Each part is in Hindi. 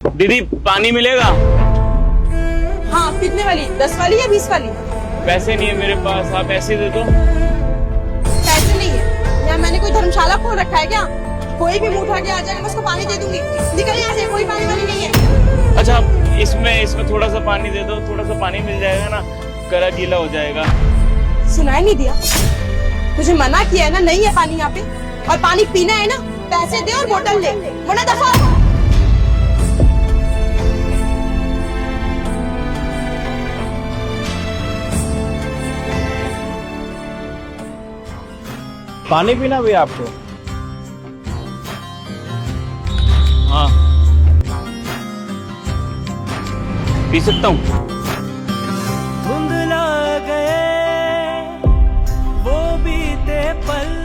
दीदी पानी मिलेगा? हाँ, कितने वाली? 10 वाली या 20 वाली? पैसे नहीं है मेरे पास, आप ऐसे दे दो। पैसे नहीं है? या मैंने कोई धर्मशाला खोल रखा है क्या? कोई भी मुंह उठा के आ जाएगा, मैं उसको पानी दे दूंगी। निकल यहाँ से, कोई पानी वाली नहीं है। अच्छा, इसमें थोड़ा सा पानी दे दो, थोड़ा सा पानी मिल जाएगा ना, गला गीला हो जाएगा। सुनाई नहीं दिया? तुझे मना किया है ना, नहीं है पानी यहाँ पे। और पानी पीना है ना, पैसे दे और बोतल ले, वरना दफा हो। पानी पीना भी आपको? हाँ, पी सकता हूँ। धुंधला गए वो बीते पल,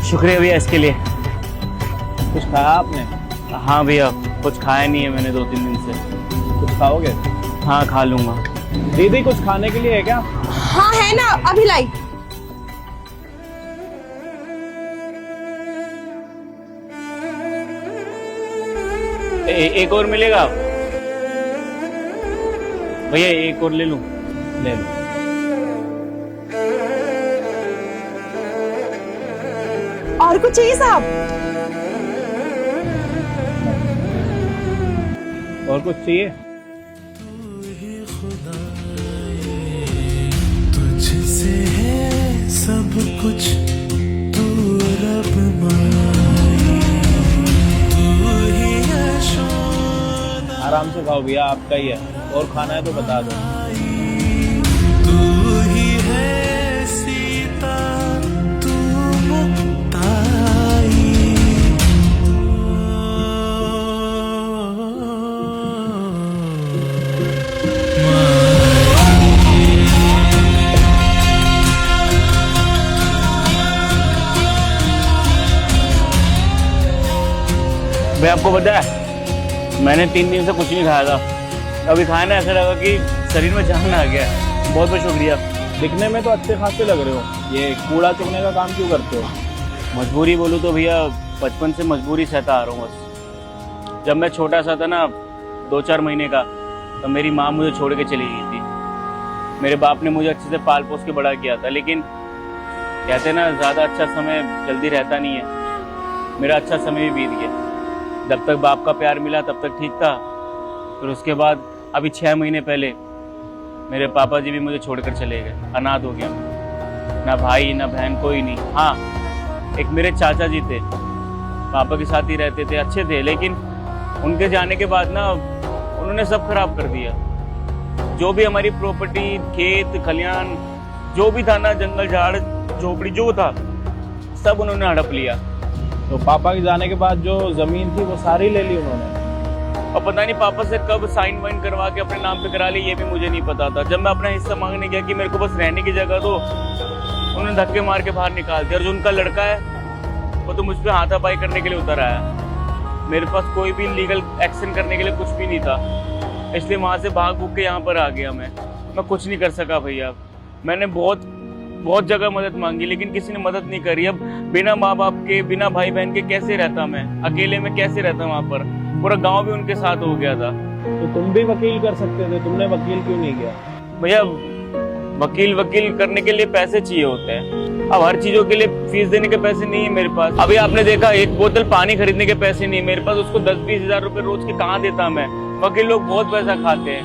शुक्रिया भैया इसके लिए। कुछ खाया आपने? हाँ भैया, कुछ खाया नहीं है मैंने 2-3 दिन से। कुछ खाओगे? हाँ, खा लूंगा। दीदी कुछ खाने के लिए है क्या? हाँ है ना, अभी लाई। एक और मिलेगा भैया? एक और ले लूं? ले लो। और कुछ चाहिए साहब? और कुछ चाहिए? तुझसे है सब कुछ, तू रब माई, तू ही यशोदा, आराम से खाओ भैया, आपका ही है। और खाना है तो बता दो। तू ही है सीता, तू मुक्ताई। भैया आपको पता है, मैंने 3 दिन से कुछ नहीं खाया था। अभी खाया ना, ऐसा लगा कि शरीर में जान आ गया है। बहुत बहुत शुक्रिया। दिखने में तो अच्छे खासे लग रहे हो, ये कूड़ा चुगने का काम क्यों करते हो? मजबूरी बोलूँ तो भैया, बचपन से मजबूरी सहता आ रहा हूँ बस। जब मैं छोटा सा था ना, 2-4 महीने का, तो मेरी माँ मुझे छोड़ के चली गई थी। मेरे बाप ने मुझे अच्छे से पाल पोस के बड़ा किया था, लेकिन कहते हैं ना, ज़्यादा अच्छा समय जल्दी रहता नहीं है। मेरा अच्छा समय भी बीत गया। जब तक बाप का प्यार मिला तब तक ठीक था, फिर उसके बाद अभी 6 महीने पहले मेरे पापा जी भी मुझे छोड़कर चले गए। अनाथ हो गया मैं, ना भाई ना बहन, कोई नहीं। हाँ, एक मेरे चाचा जी थे, पापा के साथ ही रहते थे, अच्छे थे, लेकिन उनके जाने के बाद ना उन्होंने सब खराब कर दिया। जो भी हमारी प्रॉपर्टी, खेत खलियान, जो भी था ना, जंगल झाड़ झोपड़ी जो था, सब उन्होंने हड़प लिया। तो पापा के जाने के बाद जो जमीन थी वो सारी ले ली उन्होंने? और पता नहीं पापा से कब साइन वाइन करवा के अपने नाम पे करा ली, ये भी मुझे नहीं पता था। जब मैं अपना हिस्सा मांगने गया कि मेरे को बस रहने की जगह दो, उन्होंने धक्के मार के बाहर निकाल दिया। और जो उनका लड़का है वो तो मुझ पे हाथापाई करने के लिए उतर आया। मेरे पास कोई भी लीगल एक्शन करने के लिए कुछ भी नहीं था, इसलिए वहाँ से भाग भूग के यहाँ पर आ गया। मैं कुछ नहीं कर सका भैया। मैंने बहुत जगह मदद मांगी, लेकिन किसी ने मदद नहीं करी। अब बिना माँ बाप के, बिना भाई बहन के कैसे रहता मैं? अकेले में कैसे रहता वहाँ पर? पूरा गांव भी उनके साथ हो गया था। तो तुम भी वकील कर सकते थे, तुमने वकील क्यों नहीं किया? भैया, वकील करने के लिए पैसे चाहिए होते हैं। अब हर चीजों के लिए फीस देने के पैसे नहीं है मेरे पास। अभी आपने देखा, एक बोतल पानी खरीदने के पैसे नहीं है मेरे पास। उसको 10-20 हजार रुपए रोज के कहाँ देता मैं? वकील लोग बहुत पैसा खाते हैं।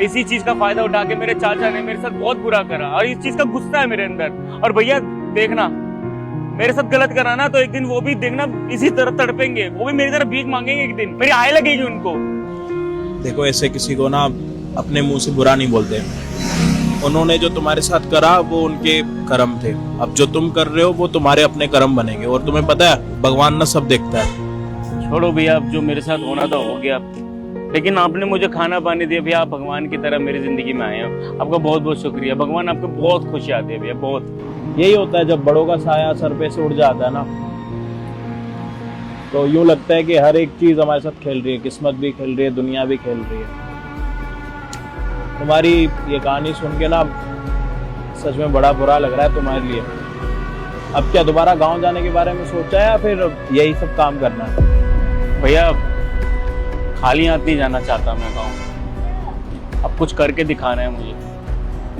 इसी चीज का फायदा उठा के मेरे चाचा ने मेरे साथ बहुत बुरा करा, और इस चीज का गुस्सा है मेरे अंदर। और भैया देखना, मेरे साथ गलत करा ना, तो एक दिन वो भी देखना इसी तरह तड़पेंगे, वो भी मेरी तरह भीख मांगेंगे। एक दिन मेरी आय लगेगी उनको। देखो, ऐसे किसी को ना अपने मुंह से बुरा नहीं बोलते। उन्होंने जो तुम्हारे साथ करा वो उनके कर्म थे। अब जो तुम कर रहे हो वो तुम्हारे अपने कर्म बनेंगे। और तुम्हें पता है, भगवान ना सब देखता है। छोड़ो भैया, अब जो मेरे साथ होना था हो गया, लेकिन आपने मुझे खाना पानी दिया भैया। आप भगवान की तरह मेरी जिंदगी में आए हैं, आपका बहुत बहुत शुक्रिया। भगवान आपको बहुत खुशियाँ दे भैया, बहुत। यही होता है जब बड़ों का साया सर पे से उड़ जाता है ना, तो यूं लगता है कि हर एक चीज हमारे साथ खेल रही है, किस्मत भी खेल रही है, दुनिया भी खेल रही है। तुम्हारी ये कहानी सुन के ना सच में बड़ा बुरा लग रहा है तुम्हारे लिए। अब क्या दोबारा गांव जाने के बारे में सोचा है या फिर यही सब काम करना है? भैया खाली हाथ नहीं जाना चाहता मैं गाँव, अब कुछ करके दिखाना है मुझे।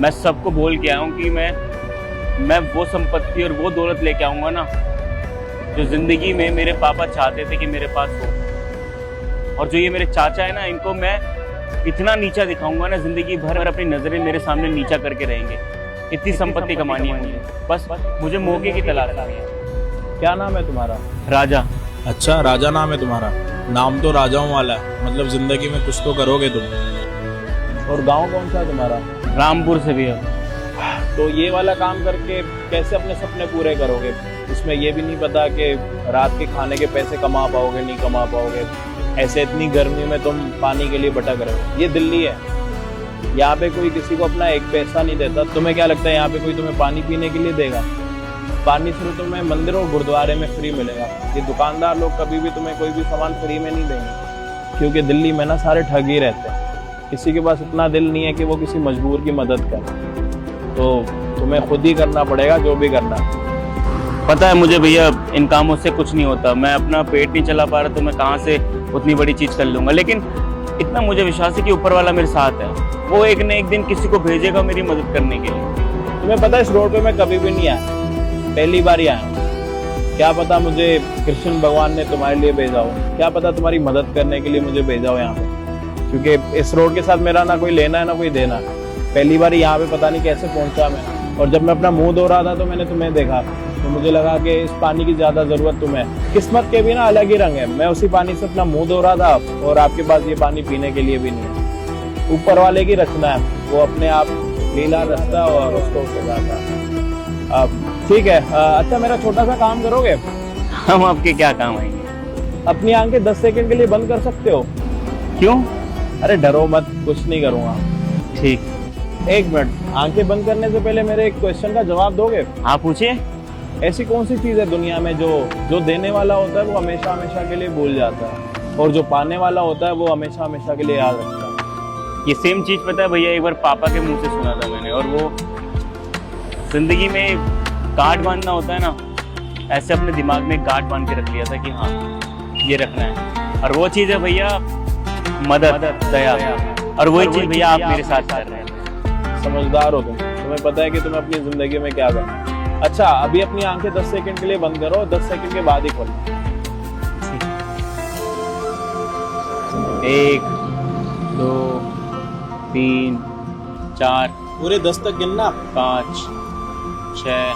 मैं सबको बोल के आया हूँ कि मैं वो संपत्ति और वो दौलत लेके आऊँगा ना जो जिंदगी में मेरे पापा चाहते थे कि मेरे पास हो। और जो ये मेरे चाचा है ना, इनको मैं इतना नीचा दिखाऊंगा ना, जिंदगी भर अपनी नजरें मेरे सामने नीचा करके रहेंगे। इतनी संपत्ति कमानी है मुझे, बस मुझे मौके की तलाश है। क्या नाम है तुम्हारा? राजा। अच्छा, राजा नाम है तुम्हारा। नाम तो राजाओं वाला है, मतलब जिंदगी में कुछ तो करोगे तुम। और गांव कौन सा है तुम्हारा? रामपुर से भी है। तो ये वाला काम करके कैसे अपने सपने पूरे करोगे? इसमें ये भी नहीं पता कि रात के खाने के पैसे कमा पाओगे नहीं कमा पाओगे। ऐसे इतनी गर्मी में तुम पानी के लिए भटक रहे हो। ये दिल्ली है, यहाँ पे कोई किसी को अपना एक पैसा नहीं देता। तुम्हें क्या लगता है यहाँ पे कोई तुम्हें पानी पीने के लिए देगा? पानी सिर्फ तुम्हें मंदिर और गुरुद्वारे में फ्री मिलेगा। ये दुकानदार लोग कभी भी तुम्हें कोई भी सामान फ्री में नहीं देंगे, क्योंकि दिल्ली में ना सारे ठग ही रहते हैं। किसी के पास इतना दिल नहीं है कि वो किसी मजबूर की मदद करे, तो तुम्हें खुद ही करना पड़ेगा जो भी करना है। पता है मुझे भैया, इन कामों से कुछ नहीं होता। मैं अपना पेट नहीं चला पा रहा तो मैं कहाँ से उतनी बड़ी चीज कर लूंगा, लेकिन इतना मुझे विश्वास है कि ऊपर वाला मेरे साथ है। वो एक न एक दिन किसी को भेजेगा मेरी मदद करने के लिए। तुम्हें पता है इस रोड पे मैं कभी भी नहीं आया, पहली बार ही आया। क्या पता मुझे कृष्ण भगवान ने तुम्हारे लिए भेजा हो, क्या पता तुम्हारी मदद करने के लिए मुझे भेजा हो यहाँ पे, क्योंकि इस रोड के साथ मेरा ना कोई लेना है ना कोई देना। पहली बार यहाँ पे पता नहीं कैसे पहुंचा मैं, और जब मैं अपना मुंह धो रहा था तो मैंने तुम्हें देखा, तो मुझे लगा कि इस पानी की ज्यादा जरूरत तुम्हें। किस्मत के भी ना अलग ही रंग है। मैं उसी पानी से अपना मुंह धो रहा था और आपके पास ये पानी पीने के लिए भी नहीं है। ऊपर वाले की रचना है, वो अपने आप लीला रचता और उसको सजाता। अब ठीक है, अच्छा मेरा छोटा सा काम करोगे? हम आपके क्या काम आएंगे? अपनी आंखें 10 सेकंड के लिए बंद कर सकते हो? क्यों? अरे डरो मत, कुछ नहीं करूंगा। ठीक। 1 मिनट, आंखें बंद करने से पहले मेरे एक क्वेश्चन का जवाब दोगे? आप पूछिए। ऐसी कौन सी चीज है दुनिया में जो देने वाला होता है वो हमेशा हमेशा के लिए भूल जाता है, और जो पाने वाला होता है वो हमेशा हमेशा के लिए याद रखता है? ये सेम चीज पता है भैया, एक बार पापा के मुंह से सुना था मैंने, और वो जिंदगी में गांठ बांधना होता है ना, ऐसे अपने दिमाग में गांठ बांध के रख लिया था कि हाँ ये रखना है। और वो चीज है भैया मदद, दया। और वही चीज भैया आप मेरे साथ कर रहे हैं। समझदार हो तुम, तुम्हें पता है कि तुम्हें अपनी जिंदगी में क्या करना है। अच्छा, अभी अपनी आंखें 10 सेकंड के लिए बंद करो, 10 सेकंड के बाद ही खोलो। 1 2 3 4 पूरे 10 तक गिनना। 5 6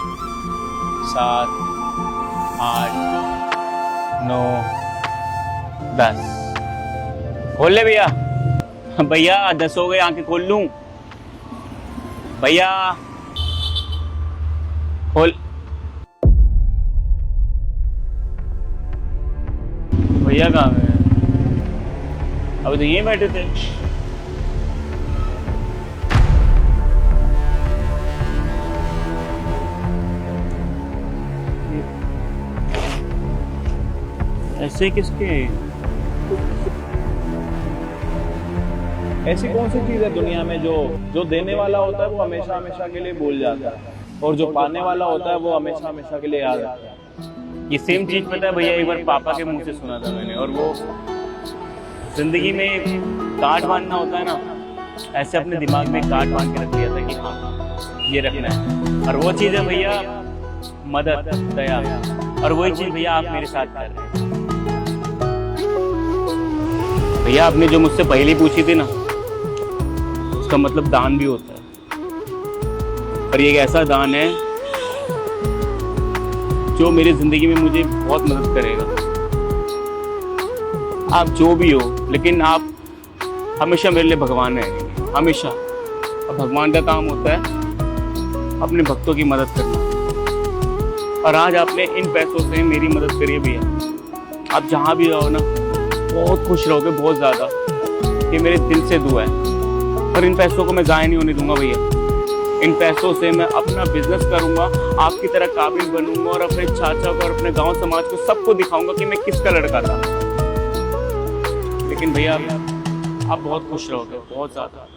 7 8 9 10। खोल ले भैया। भैया 10 हो गए, आंखें खोल लूं? भैया खोल। भैया कहाँ गए? अभी तो यहीं बैठे थे। ऐसे किसके? ऐसी कौन सी चीज है दुनिया में जो देने वाला होता है वो हमेशा हमेशा के लिए भूल जाता है, और जो पाने वाला होता है वो हमेशा हमेशा के लिए याद रखता है? ये सेम चीज पता है भैया, एक बार पापा के मुंह से सुना था मैंने, और वो जिंदगी में गांठ बांधना होता है ना, ऐसे अपने दिमाग में गांठ बांध के रख लिया था कि हाँ ये रखना है। और वो चीज है भैया मदद, दया। और वही चीज भैया आप मेरे साथ कर रहे हैं। भैया आपने जो मुझसे पहले पूछी थी ना, उसका मतलब दान भी होता है, और ये एक ऐसा दान है जो मेरी जिंदगी में मुझे बहुत मदद करेगा। आप जो भी हो, लेकिन आप हमेशा मेरे लिए भगवान रहेंगे, हमेशा। और भगवान का काम होता है अपने भक्तों की मदद करना, और आज आपने इन पैसों से मेरी मदद करी है भैया, आप जहाँ भी रहो ना बहुत खुश रहोगे, बहुत ज़्यादा। ये मेरे दिल से दुआ है। और इन पैसों को मैं ज़ाया नहीं होने दूंगा भैया। इन पैसों से मैं अपना बिजनेस करूंगा, आपकी तरह काबिल बनूंगा और अपने चाचा को और अपने गांव समाज को सबको दिखाऊंगा कि मैं किसका लड़का था। लेकिन भैया आप बहुत खुश रहोगे, बहुत ज़्यादा।